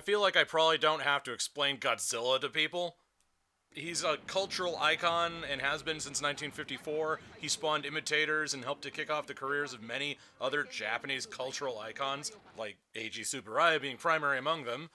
feel like I probably don't have to explain Godzilla to people. He's a cultural icon and has been since 1954. He spawned imitators and helped to kick off the careers of many other Japanese cultural icons, like Eiji Tsuburaya being primary among them.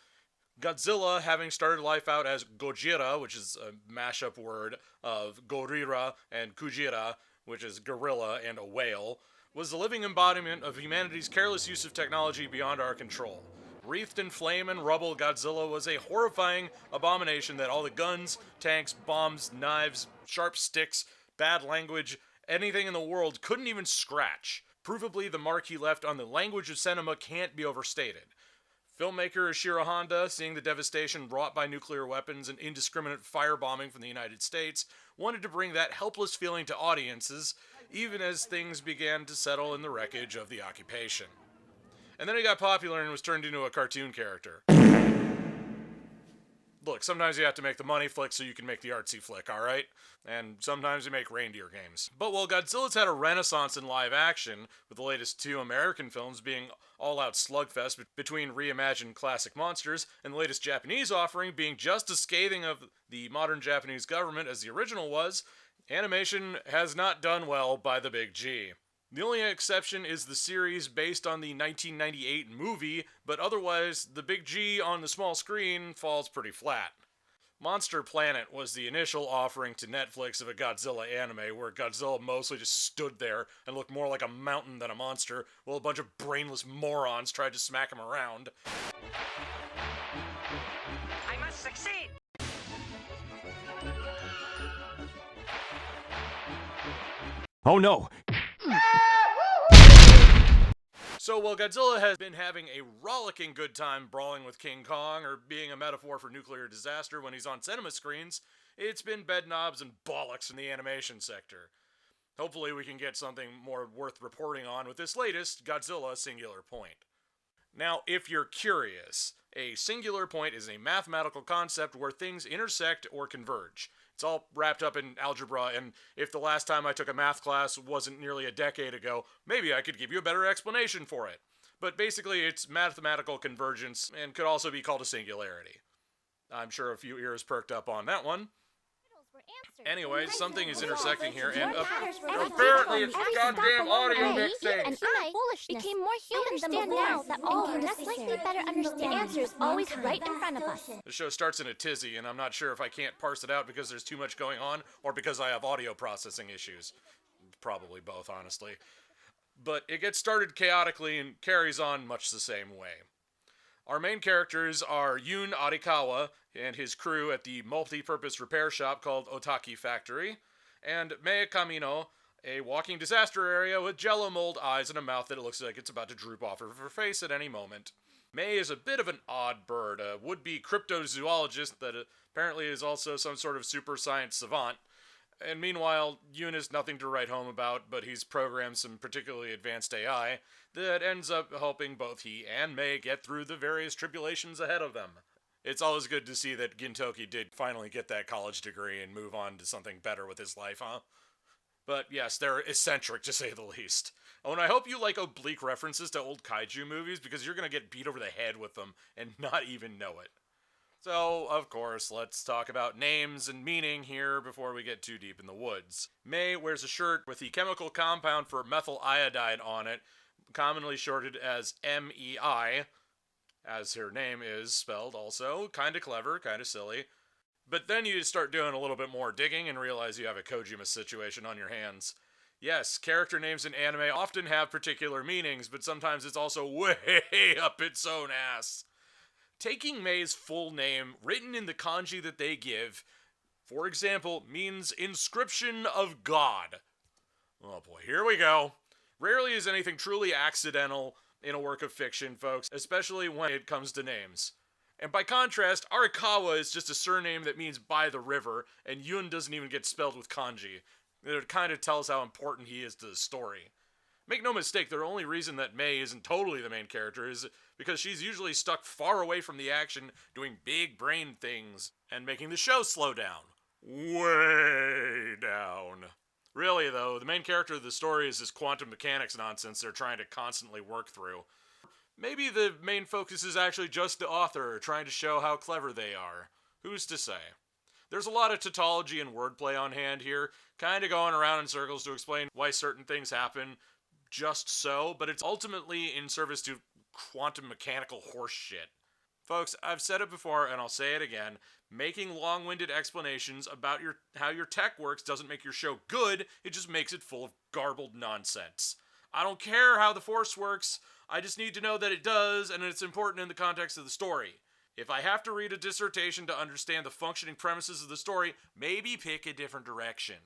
Godzilla, having started life out as Gojira, which is a mashup word of Gorira and Kujira, which is gorilla and a whale, was the living embodiment of humanity's careless use of technology beyond our control. Wreathed in flame and rubble, Godzilla was a horrifying abomination that all the guns, tanks, bombs, knives, sharp sticks, bad language, anything in the world couldn't even scratch. Provably, the mark he left on the language of cinema can't be overstated. Filmmaker Ishiro Honda, seeing the devastation wrought by nuclear weapons and indiscriminate firebombing from the United States, wanted to bring that helpless feeling to audiences, even as things began to settle in the wreckage of the occupation. And then he got popular and was turned into a cartoon character. Look, sometimes you have to make the money flick so you can make the artsy flick, alright? And sometimes you make reindeer games. But while Godzilla's had a renaissance in live action, with the latest two American films being all-out slugfest between reimagined classic monsters, and the latest Japanese offering being just as scathing of the modern Japanese government as the original was, animation has not done well by the big G. The only exception is the series based on the 1998 movie, but otherwise, the big G on the small screen falls pretty flat. Monster Planet was the initial offering to Netflix of a Godzilla anime, where Godzilla mostly just stood there and looked more like a mountain than a monster, while a bunch of brainless morons tried to smack him around. I must succeed! Oh no! So while Godzilla has been having a rollicking good time brawling with King Kong or being a metaphor for nuclear disaster when he's on cinema screens, it's been bedknobs and bollocks in the animation sector. Hopefully we can get something more worth reporting on with this latest Godzilla Singular Point. Now, if you're curious, a singular point is a mathematical concept where things intersect or converge. It's all wrapped up in algebra, and if the last time I took a math class wasn't nearly a decade ago, maybe I could give you a better explanation for it. But basically, it's mathematical convergence, and could also be called a singularity. I'm sure a few ears perked up on that one. Anyway, something is intersecting here, and apparently it's goddamn audio mixing. And I became more human than now that all can slightly better understand the answers always right in front of us. The show starts in a tizzy, and I'm not sure if I can't parse it out because there's too much going on, or because I have audio processing issues. Probably both, honestly. But it gets started chaotically and carries on much the same way. Our main characters are Yun Arikawa and his crew at the multi-purpose repair shop called Otaki Factory, and Mei Kamino, a walking disaster area with jello mold eyes and a mouth that looks like it's about to droop off of her face at any moment. Mei is a bit of an odd bird, a would-be cryptozoologist that apparently is also some sort of super science savant. And meanwhile, Yun has nothing to write home about, but he's programmed some particularly advanced AI that ends up helping both he and Mei get through the various tribulations ahead of them. It's always good to see that Gintoki did finally get that college degree and move on to something better with his life, huh? But yes, they're eccentric, to say the least. Oh, and I hope you like oblique references to old kaiju movies, because you're gonna get beat over the head with them and not even know it. So, of course, let's talk about names and meaning here before we get too deep in the woods. Mei wears a shirt with the chemical compound for methyl iodide on it, commonly shorted as MEI, as her name is spelled also. Kinda clever, kinda silly. But then you start doing a little bit more digging and realize you have a Kojima situation on your hands. Yes, character names in anime often have particular meanings, but sometimes it's also way up its own ass. Taking Mei's full name, written in the kanji that they give, for example, means inscription of God. Oh boy, here we go. Rarely is anything truly accidental in a work of fiction, folks, especially when it comes to names. And by contrast, Arikawa is just a surname that means by the river, and Yun doesn't even get spelled with kanji. It kind of tells how important he is to the story. Make no mistake, the only reason that Mei isn't totally the main character is because she's usually stuck far away from the action, doing big brain things, and making the show slow down. Way down. Really, though, the main character of the story is this quantum mechanics nonsense they're trying to constantly work through. Maybe the main focus is actually just the author trying to show how clever they are. Who's to say? There's a lot of tautology and wordplay on hand here, kind of going around in circles to explain why certain things happen just so, but it's ultimately in service to quantum mechanical horse shit. Folks, I've said it before and I'll say it again, making long-winded explanations about how your tech works doesn't make your show good, it just makes it full of garbled nonsense. I don't care how the Force works, I just need to know that it does, and it's important in the context of the story. If I have to read a dissertation to understand the functioning premises of the story, maybe pick a different direction.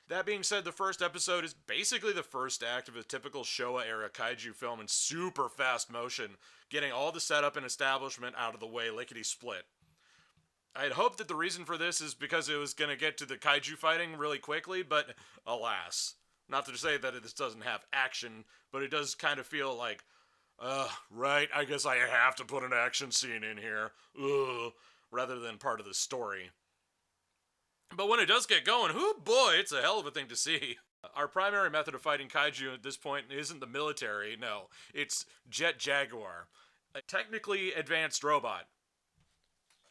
That being said, the first episode is basically the first act of a typical Showa-era kaiju film in super fast motion, getting all the setup and establishment out of the way lickety-split. I had hoped that the reason for this is because it was going to get to the kaiju fighting really quickly, but alas. Not to say that this doesn't have action, but it does kind of feel like, right, I guess I have to put an action scene in here, rather than part of the story. But when it does get going, whoo boy, it's a hell of a thing to see. Our primary method of fighting kaiju at this point isn't the military, no, it's Jet Jaguar, a technically advanced robot.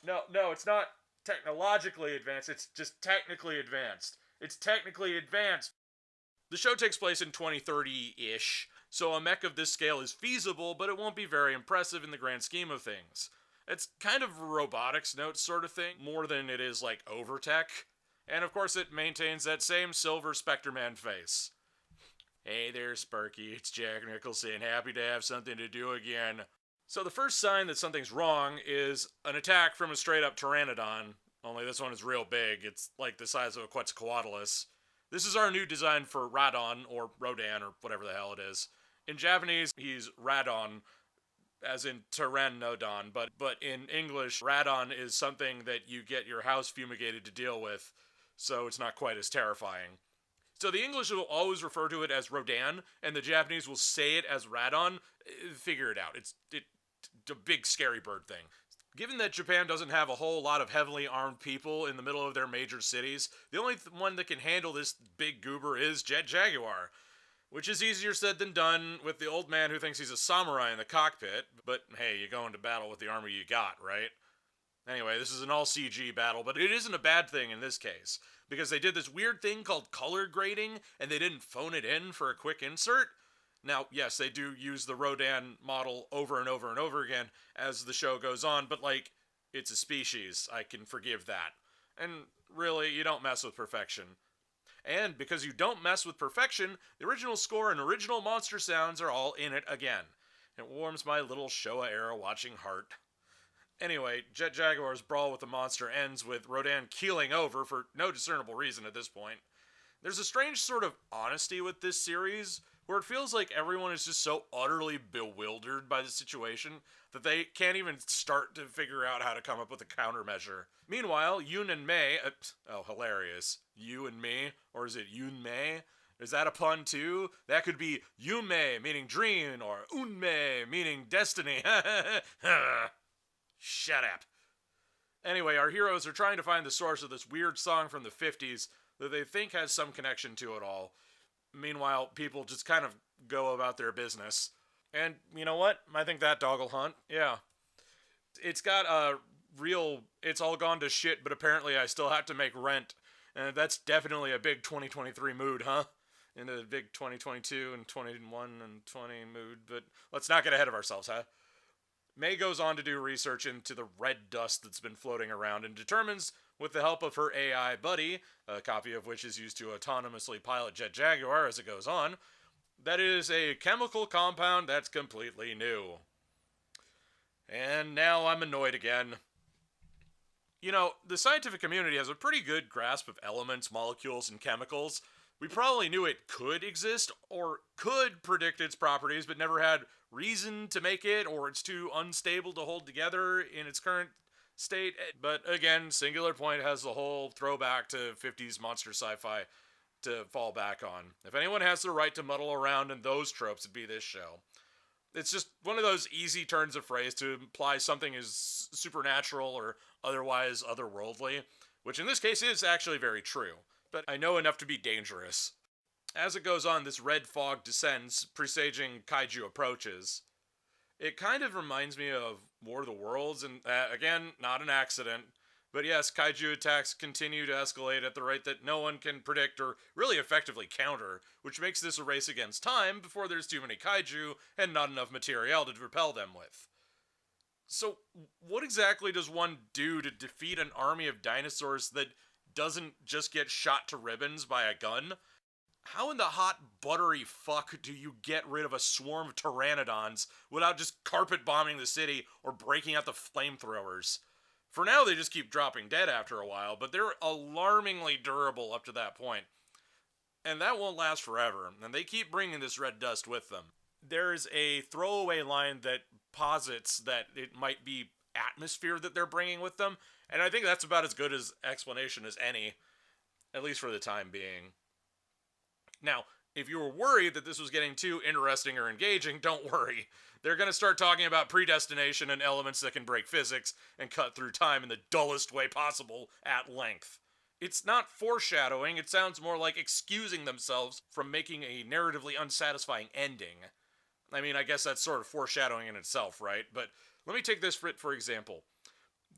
No, it's not technologically advanced, it's just technically advanced. It's technically advanced. The show takes place in 2030-ish, so a mech of this scale is feasible, but it won't be very impressive in the grand scheme of things. It's kind of a robotics note sort of thing, more than it is like over-tech. And of course it maintains that same silver Spectre-Man face. Hey there, Sparky, it's Jack Nicholson, happy to have something to do again. So the first sign that something's wrong is an attack from a straight-up Pteranodon, only this one is real big, it's like the size of a Quetzalcoatlus. This is our new design for Radon, or Rodan, or whatever the hell it is. In Japanese, he's Radon, as in Pteranodon, but in English, Radon is something that you get your house fumigated to deal with, so it's not quite as terrifying. So the English will always refer to it as Rodan, and the Japanese will say it as Radon. Figure it out. It's a big scary bird thing. Given that Japan doesn't have a whole lot of heavily armed people in the middle of their major cities, the only one that can handle this big goober is Jet Jaguar, which is easier said than done with the old man who thinks he's a samurai in the cockpit, but hey, you go into battle with the armor you got, right? Anyway, this is an all-CG battle, but it isn't a bad thing in this case, because they did this weird thing called color grading, and they didn't phone it in for a quick insert. Now, yes, they do use the Rodan model over and over and over again as the show goes on, but like, it's a species, I can forgive that. And really, you don't mess with perfection. And because you don't mess with perfection, the original score and original monster sounds are all in it again. It warms my little Showa-era watching heart. Anyway, Jet Jaguar's brawl with the monster ends with Rodan keeling over for no discernible reason at this point. There's a strange sort of honesty with this series, where it feels like everyone is just so utterly bewildered by the situation that they can't even start to figure out how to come up with a countermeasure. Meanwhile, Yoon and Mei, hilarious. You and me? Or is it Yoon Mei? Is that a pun too? That could be Yume, meaning dream, or Unme, meaning destiny. Shut up. Anyway, our heroes are trying to find the source of this weird song from the 50s that they think has some connection to it all. Meanwhile, people just kind of go about their business. And you know what? I think that dog'll hunt. Yeah. It's got a real, it's all gone to shit, but apparently I still have to make rent. And that's definitely a big 2023 mood, huh? Into the big 2022 and 21 and 20 mood. But let's not get ahead of ourselves, huh? May goes on to do research into the red dust that's been floating around and determines, with the help of her AI buddy, a copy of which is used to autonomously pilot Jet Jaguar as it goes on, that it is a chemical compound that's completely new. And now I'm annoyed again. You know, the scientific community has a pretty good grasp of elements, molecules, and chemicals. We probably knew it could exist, or could predict its properties, but never had reason to make it, or it's too unstable to hold together in its current state. But again, Singular Point has the whole throwback to 50s monster sci-fi to fall back on. If anyone has the right to muddle around in those tropes, it'd be this show. It's just one of those easy turns of phrase to imply something is supernatural or otherwise otherworldly, which in this case is actually very true, but I know enough to be dangerous. As it goes on, this red fog descends, presaging kaiju approaches. It kind of reminds me of War of the Worlds, and again, not an accident. But yes, kaiju attacks continue to escalate at the rate that no one can predict or really effectively counter, which makes this a race against time before there's too many kaiju and not enough material to repel them with. So, what exactly does one do to defeat an army of dinosaurs that doesn't just get shot to ribbons by a gun? How in the hot buttery fuck do you get rid of a swarm of pteranodons without just carpet bombing the city or breaking out the flamethrowers? For now, they just keep dropping dead after a while, but they're alarmingly durable up to that point. And that won't last forever, and they keep bringing this red dust with them. There's a throwaway line that posits that it might be atmosphere that they're bringing with them, and I think that's about as good as explanation as any, at least for the time being. Now, if you were worried that this was getting too interesting or engaging, don't worry. They're going to start talking about predestination and elements that can break physics and cut through time in the dullest way possible at length. It's not foreshadowing, it sounds more like excusing themselves from making a narratively unsatisfying ending. I mean, I guess that's sort of foreshadowing in itself, right? But let me take this for example.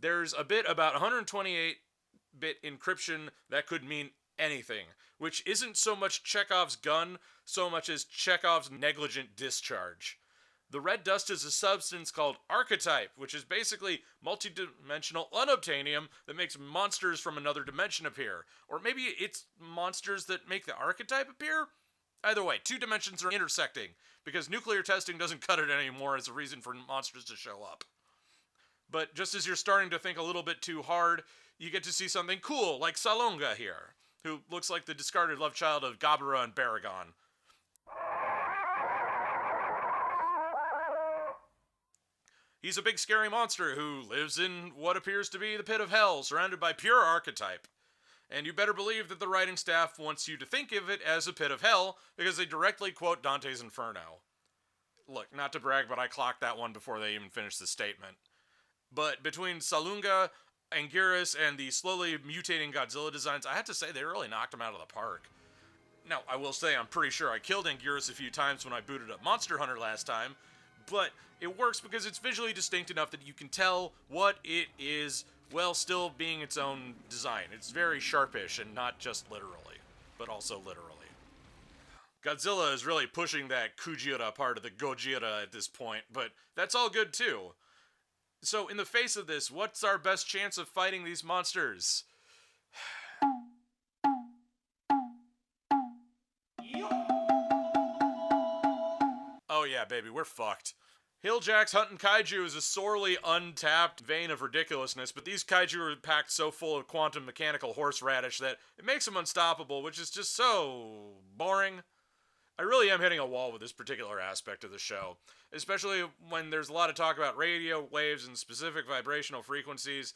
There's a bit about 128-bit encryption that could mean anything, which isn't so much Chekhov's gun so much as Chekhov's negligent discharge. The red dust is a substance called archetype, which is basically multidimensional unobtainium that makes monsters from another dimension appear. Or maybe it's monsters that make the archetype appear? Either way, two dimensions are intersecting, because nuclear testing doesn't cut it anymore as a reason for monsters to show up. But just as you're starting to think a little bit too hard, you get to see something cool, like Salonga here, who looks like the discarded love child of Gabara and Baragon. He's a big scary monster who lives in what appears to be the pit of hell, surrounded by pure archetype. And you better believe that the writing staff wants you to think of it as a pit of hell, because they directly quote Dante's Inferno. Look, not to brag, but I clocked that one before they even finished the statement. But between Salunga, Anguirus, and the slowly mutating Godzilla designs, I have to say they really knocked him out of the park. Now, I will say I'm pretty sure I killed Anguirus a few times when I booted up Monster Hunter last time, but it works because it's visually distinct enough that you can tell what it is while still being its own design. It's very sharpish, and not just literally, but also literally. Godzilla is really pushing that Kujira part of the Gojira at this point, but that's all good too. So in the face of this, what's our best chance of fighting these monsters? Oh yeah, baby, we're fucked. Hilljack's hunting kaiju is a sorely untapped vein of ridiculousness, but these kaiju are packed so full of quantum mechanical horseradish that it makes them unstoppable, which is just so boring. I really am hitting a wall with this particular aspect of the show, especially when there's a lot of talk about radio waves and specific vibrational frequencies,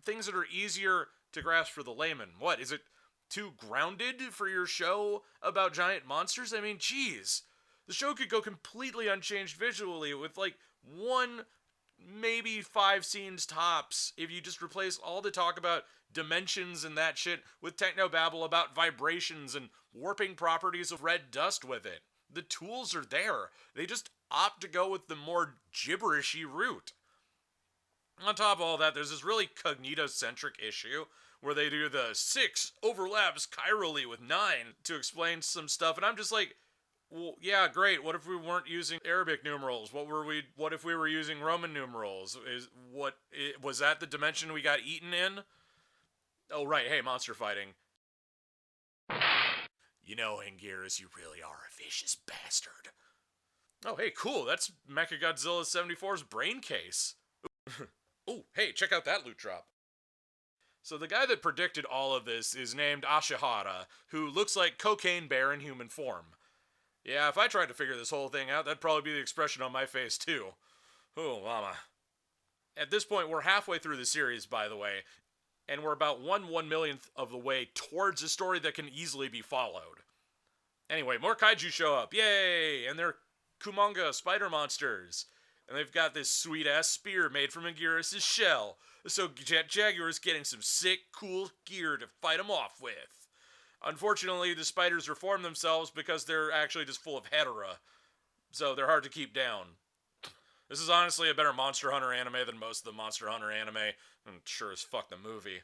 things that are easier to grasp for the layman. What, is it too grounded for your show about giant monsters? I mean, geez. The show could go completely unchanged visually with like one, maybe 5 scenes tops if you just replace all the talk about dimensions and that shit with technobabble about vibrations and warping properties of red dust with it. The tools are there. They just opt to go with the more gibberishy route. On top of all that, there's this really cognito-centric issue where they do the 6 overlaps chirally with 9 to explain some stuff, and I'm just like, well, yeah, great. What if we weren't using Arabic numerals? What if we were using Roman numerals? Was that the dimension we got eaten in? Oh, right. Hey, monster fighting. You know, Anguirus, you really are a vicious bastard. Oh, hey, cool. That's Mechagodzilla 74's brain case. Oh, hey, check out that loot drop. So the guy that predicted all of this is named Ashihara, who looks like Cocaine Bear in human form. Yeah, if I tried to figure this whole thing out, that'd probably be the expression on my face, too. Oh, mama. At this point, we're halfway through the series, by the way, and we're about 1/1,000,000th of the way towards a story that can easily be followed. Anyway, more kaiju show up, yay! And they're Kumonga spider monsters. And they've got this sweet-ass spear made from Anguirus' shell, so Jet Jaguar's getting some sick, cool gear to fight them off with. Unfortunately, the spiders reform themselves because they're actually just full of hetera, so they're hard to keep down. This is honestly a better Monster Hunter anime than most of the Monster Hunter anime, and sure as fuck the movie.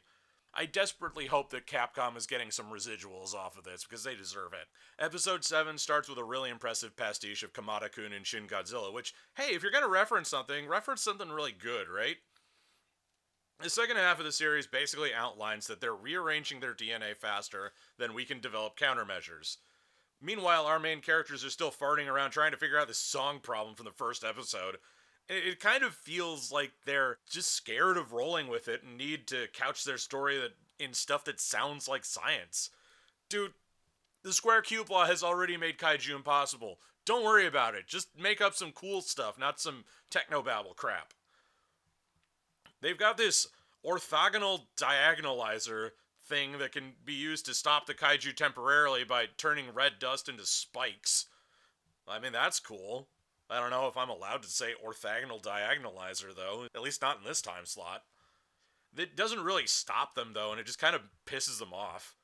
I desperately hope that Capcom is getting some residuals off of this, because they deserve it. Episode 7 starts with a really impressive pastiche of Kamada-kun and Shin Godzilla, which, hey, if you're gonna reference something really good, right? The second half of the series basically outlines that they're rearranging their DNA faster than we can develop countermeasures. Meanwhile, our main characters are still farting around trying to figure out this song problem from the first episode. It kind of feels like they're just scared of rolling with it and need to couch their story in stuff that sounds like science. Dude, the Square Cube Law has already made kaiju impossible. Don't worry about it. Just make up some cool stuff, not some technobabble crap. They've got this orthogonal diagonalizer thing that can be used to stop the kaiju temporarily by turning red dust into spikes. I mean, that's cool. I don't know if I'm allowed to say orthogonal diagonalizer, though. At least not in this time slot. It doesn't really stop them, though, and it just kind of pisses them off.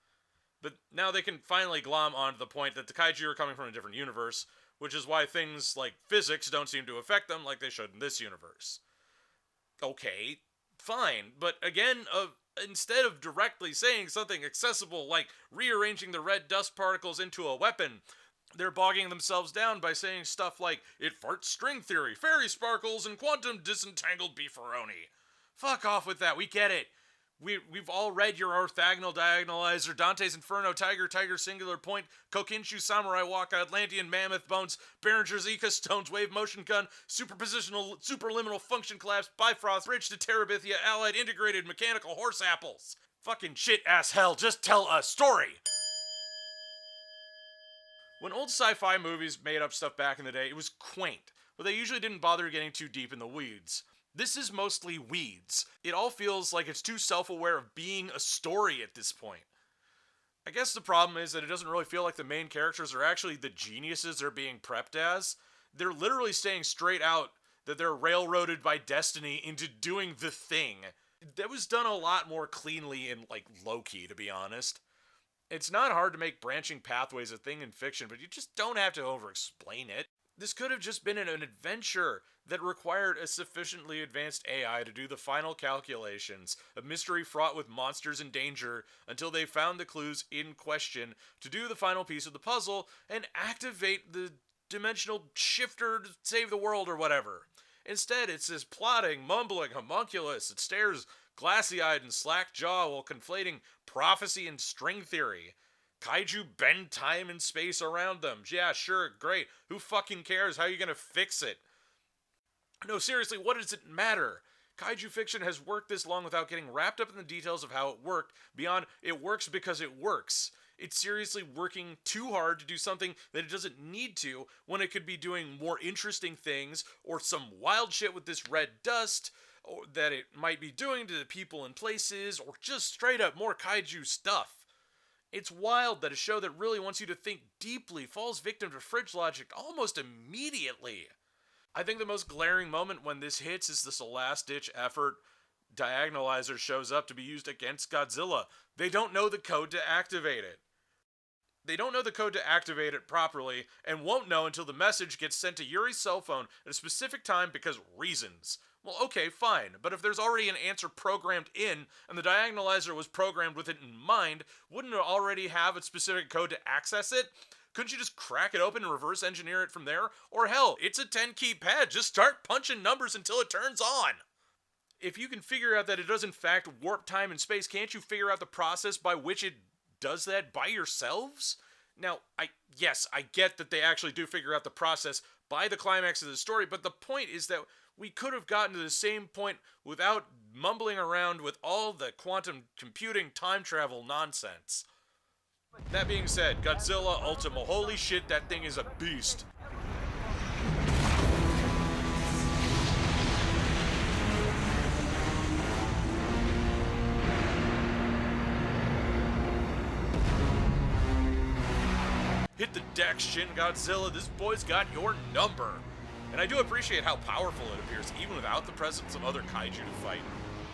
But now they can finally glom onto the point that the kaiju are coming from a different universe, which is why things like physics don't seem to affect them like they should in this universe. Okay, fine, but again, instead of directly saying something accessible like rearranging the red dust particles into a weapon, they're bogging themselves down by saying stuff like, it farts string theory, fairy sparkles, and quantum disentangled beefaroni. Fuck off with that, we get it. We've all read your orthogonal diagonalizer, Dante's Inferno, Tiger, Singular Point, Kokinshu, Samurai Walk, Atlantean Mammoth Bones, Behringer's Eka Stones, Wave Motion Gun, Superpositional, Superliminal Function Collapse, Bifrost, Bridge to Terabithia, Allied Integrated Mechanical Horse Apples. Fucking shit ass hell, just tell a story! When old sci-fi movies made up stuff back in the day, it was quaint, but they usually didn't bother getting too deep in the weeds. This is mostly weeds. It all feels like it's too self-aware of being a story at this point. I guess the problem is that it doesn't really feel like the main characters are actually the geniuses they're being prepped as. They're literally saying straight out that they're railroaded by destiny into doing the thing. That was done a lot more cleanly in, like, Loki, to be honest. It's not hard to make branching pathways a thing in fiction, but you just don't have to over-explain it. This could have just been an adventure that required a sufficiently advanced AI to do the final calculations, a mystery fraught with monsters and danger, until they found the clues in question to do the final piece of the puzzle and activate the dimensional shifter to save the world or whatever. Instead, it's this plodding, mumbling homunculus that stares glassy-eyed and slack-jaw while conflating prophecy and string theory. Kaiju bend time and space around them. Yeah, sure, great. Who fucking cares? How are you gonna fix it? No, seriously, what does it matter? Kaiju fiction has worked this long without getting wrapped up in the details of how it worked, beyond it works because it works. It's seriously working too hard to do something that it doesn't need to when it could be doing more interesting things or some wild shit with this red dust or that it might be doing to the people and places or just straight up more kaiju stuff. It's wild that a show that really wants you to think deeply falls victim to fridge logic almost immediately. I think the most glaring moment when this hits is this last-ditch effort. Diagonalizer shows up to be used against Godzilla. They don't know the code to activate it. They don't know the code to activate it properly, and won't know until the message gets sent to Yuri's cell phone at a specific time because reasons. Well, okay, fine, but if there's already an answer programmed in, and the Diagonalizer was programmed with it in mind, wouldn't it already have a specific code to access it? Couldn't you just crack it open and reverse engineer it from there? Or hell, it's a 10-key pad, just start punching numbers until it turns on! If you can figure out that it does in fact warp time and space, can't you figure out the process by which it does that by yourselves? Now, I get that they actually do figure out the process by the climax of the story, but the point is that we could have gotten to the same point without mumbling around with all the quantum computing time travel nonsense. That being said, Godzilla Ultima, holy shit, that thing is a beast. Hit the deck, Shin Godzilla, this boy's got your number. And I do appreciate how powerful it appears, even without the presence of other kaiju to fight.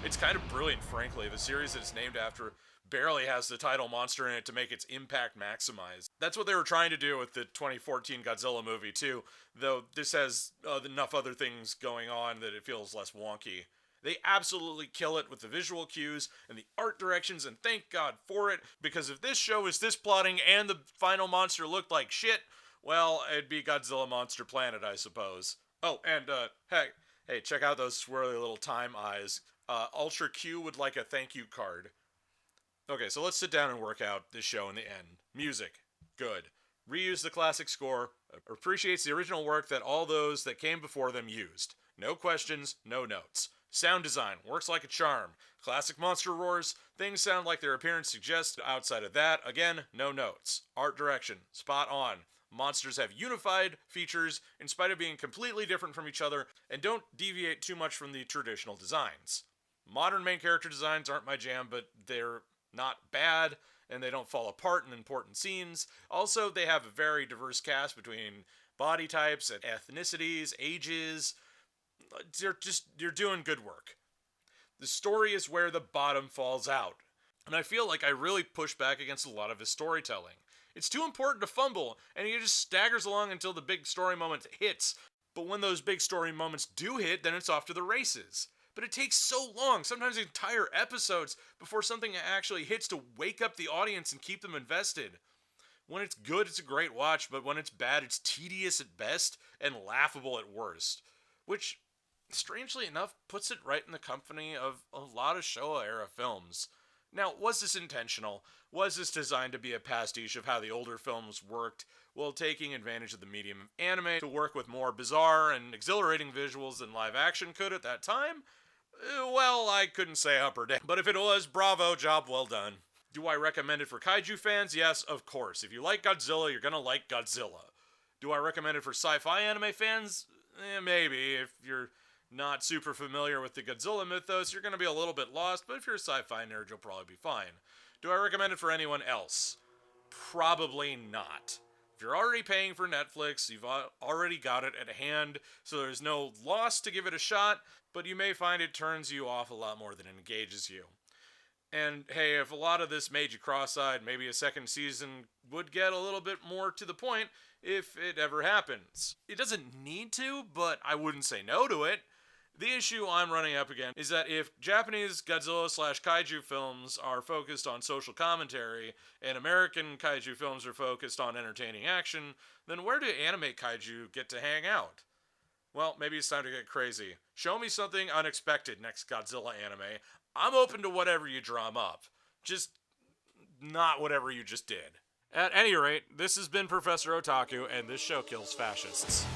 It's kind of brilliant, frankly. The series that it's named after barely has the title monster in it to make its impact maximized. That's what they were trying to do with the 2014 Godzilla movie too, though this has enough other things going on that it feels less wonky. They absolutely kill it with the visual cues and the art directions, and thank God for it, because if this show is this plotting and the final monster looked like shit, well, it'd be Godzilla Monster Planet, I suppose. Oh, and hey, check out those swirly little time eyes. Ultra Q would like a thank you card. Okay, so let's sit down and work out this show in the end. Music, good. Reuse the classic score, appreciates the original work that all those that came before them used. No questions, no notes. Sound design, works like a charm. Classic monster roars, things sound like their appearance suggests. Outside of that, again, no notes. Art direction, spot on. Monsters have unified features in spite of being completely different from each other and don't deviate too much from the traditional designs. Modern main character designs aren't my jam, but they're not bad, and they don't fall apart in important scenes. Also, they have a very diverse cast between body types and ethnicities, ages. You're doing good work. The story is where the bottom falls out, and I feel like I really push back against a lot of his storytelling. It's too important to fumble, and he just staggers along until the big story moment hits. But when those big story moments do hit, then it's off to the races. But it takes so long, sometimes entire episodes, before something actually hits to wake up the audience and keep them invested. When it's good, it's a great watch, but when it's bad, it's tedious at best and laughable at worst. Which, strangely enough, puts it right in the company of a lot of Showa-era films. Now, was this intentional? Was this designed to be a pastiche of how the older films worked, while taking advantage of the medium of anime to work with more bizarre and exhilarating visuals than live action could at that time? Well, I couldn't say up or down, but if it was, bravo, job well done. Do I recommend it for kaiju fans? Yes, of course. If you like Godzilla, you're gonna like Godzilla. Do I recommend it for sci-fi anime fans? Maybe. If you're not super familiar with the Godzilla mythos, you're gonna be a little bit lost, but if you're a sci-fi nerd, you'll probably be fine. Do I recommend it for anyone else? Probably not. If you're already paying for Netflix, you've already got it at hand, so there's no loss to give it a shot, but you may find it turns you off a lot more than it engages you. And hey, if a lot of this made you cross-eyed, maybe a second season would get a little bit more to the point if it ever happens. It doesn't need to, but I wouldn't say no to it. The issue I'm running up against is that if Japanese Godzilla/kaiju films are focused on social commentary and American kaiju films are focused on entertaining action, then where do anime kaiju get to hang out? Well, maybe it's time to get crazy. Show me something unexpected next Godzilla anime. I'm open to whatever you drum up. Just not whatever you just did. At any rate, this has been Professor Otaku, and this show kills fascists.